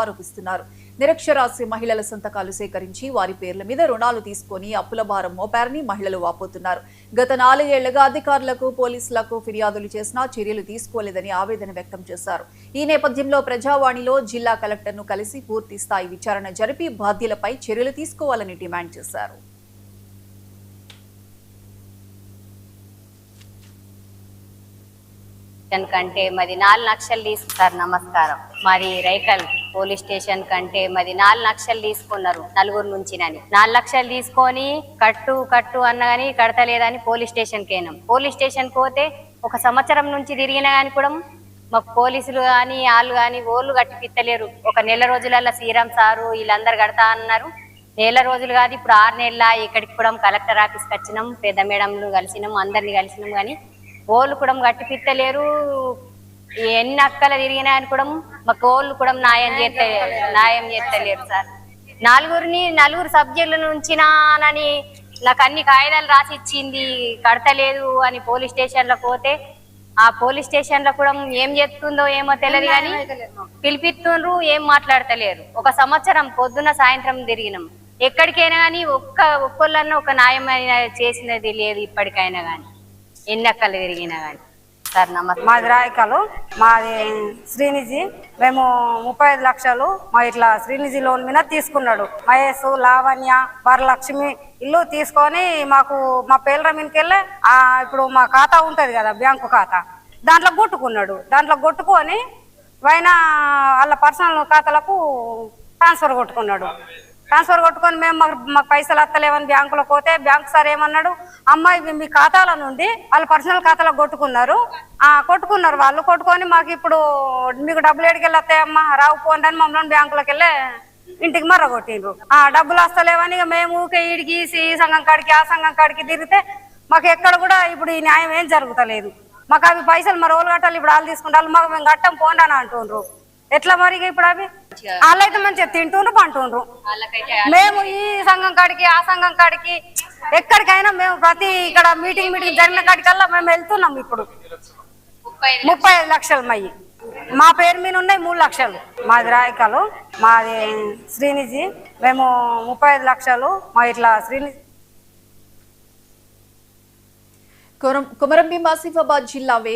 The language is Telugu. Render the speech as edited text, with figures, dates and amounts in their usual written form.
ఆరోపిస్తున్నారు. నిరక్షరాస్య మహిళల సంతకాలు సేకరించి వారి పేర్ల మీద రుణాలు తీసుకొని అప్పుల భారం మోపారని మహిళలు వాపోతున్నారు. గత 4 ఏళ్లుగా అధికారులకు, పోలీసులకు ఫిర్యాదులు చేసినా చర్యలు తీసుకోలేదని ఆవేదన వ్యక్తం చేశారు. ఈ నేపథ్యంలో ప్రజావాణిలో జిల్లా కలెక్టర్ను కలిసి పూర్తి స్థాయి విచారణ జరిపి బాధ్యులపై చర్యలు తీసుకోవాలని డిమాండ్ చేశారు. కంటే మాది 4 లక్షలు తీసుకున్నారు. నమస్కారం. మాది రైకల్ పోలీస్ స్టేషన్ కంటే మాది 4 లక్షలు తీసుకున్నారు నలుగురు నుంచి. 4 లక్షలు తీసుకొని కట్టు అన్నగాని కడతలేదని పోలీస్ స్టేషన్ కేనాం. పోలీస్ స్టేషన్ పోతే 1 సంవత్సరం నుంచి తిరిగినా గాని కూడా మాకు పోలీసులు కానీ వాళ్ళు కానీ ఓళ్ళు కట్టిపిత్తలేరు. 1 నెల రోజులలో శ్రీరామ్ సారు వీళ్ళందరూ కడతా అన్నారు. నెల రోజులు కాదు, ఇప్పుడు 6 నెలల ఇక్కడికి కూడా కలెక్టర్ ఆఫీస్కి వచ్చినాం, పెద్ద మేడంలు కలిసినాం, అందరినీ కలిసినాం. కానీ ఓళ్ళు కూడా కట్టిపిత్తలేరు. ఎన్ని అక్కలు తిరిగినా అని కూడా మాకు ఓళ్ళు కూడా న్యాయం చేస్తలేరు సార్. నలుగురు సబ్జెక్టుల నుంచినానని నాకు అన్ని కాగితాలు రాసి ఇచ్చింది, కడతలేదు అని పోలీస్ స్టేషన్లో పోతే ఆ పోలీస్ స్టేషన్లో కూడా ఏం చెప్తుందో ఏమో తెలియదు కానీ పిలిపిస్తుండ్రు, ఏం మాట్లాడతలేరు. 1 సంవత్సరం పొద్దున్న సాయంత్రం తిరిగినాం. ఎక్కడికైనా కానీ ఒక్కళ్ళన్నా ఒక న్యాయం చేసినది లేదు ఇప్పటికైనా కానీ, ఎన్నక్కలు తిరిగినా కానీ. సార్ నమస్తే. మాది రాయకలు, మాది శ్రీనిధి. మేము 35 లక్షలు మా ఇట్లా శ్రీనిధి లోన్ మీద తీసుకున్నాడు. మహేష్, లావణ్య, వరలక్ష్మి ఇల్లు తీసుకొని మాకు మా పేర్ల మీదకెళ్ళి ఇప్పుడు మా ఖాతా ఉంటది కదా, బ్యాంకు ఖాతా, దాంట్లో కొట్టుకొని పైన వాళ్ళ పర్సనల్ ఖాతాలకు ట్రాన్స్ఫర్ కొట్టుకొని మేము మాకు పైసలు వస్తలేవని బ్యాంకులో పోతే బ్యాంకు సార్ ఏమన్నాడు, అమ్మ ఇవి మీ ఖాతాల నుండి వాళ్ళ పర్సనల్ ఖాతాలో కొట్టుకున్నారు వాళ్ళు కొట్టుకొని మాకు ఇప్పుడు మీకు డబ్బులు ఏడికెళ్ళి వస్తాయమ్మా రావు పోండి అని మమ్మల్ని బ్యాంకులోకి వెళ్ళి ఇంటికి మర్రగొట్టిండ్రు. డబ్బులు వస్తలేవని ఇక మేము ఊకే ఈడికి ఈ సంఘం కాడికి ఆ సంఘం కాడికి తిరిగితే మాకు ఎక్కడ కూడా ఇప్పుడు ఈ న్యాయం ఏం జరుగుతలేదు. మాకు అవి పైసలు మరి రోజులు కట్టాలి, ఇప్పుడు వాళ్ళు తీసుకుంటారు, మాకు మేము కట్టం పోండి అని అంటుండ్రు. ఎట్లా మరి ఇప్పుడు అవి వాళ్ళైతే మంచిగా తింటుండ్రు పంటుండ్రు. మేము ఈ సంఘం కాడికి ఆ సంఘం కాడికి ఎక్కడికైనా మేము ప్రతి ఇక్కడ మీటింగ్ జరిగిన కాడికల్లా మేము వెళ్తున్నాం. ఇప్పుడు 35 లక్షలు మా పేరు మీద ఉన్నాయి 3 లక్షలు. మాది రాయకలు, మాది శ్రీనిధి. మేము 35 లక్షలు మా ఇట్లా శ్రీనిధి. కొమరంభీం ఆసిఫాబాద్ జిల్లా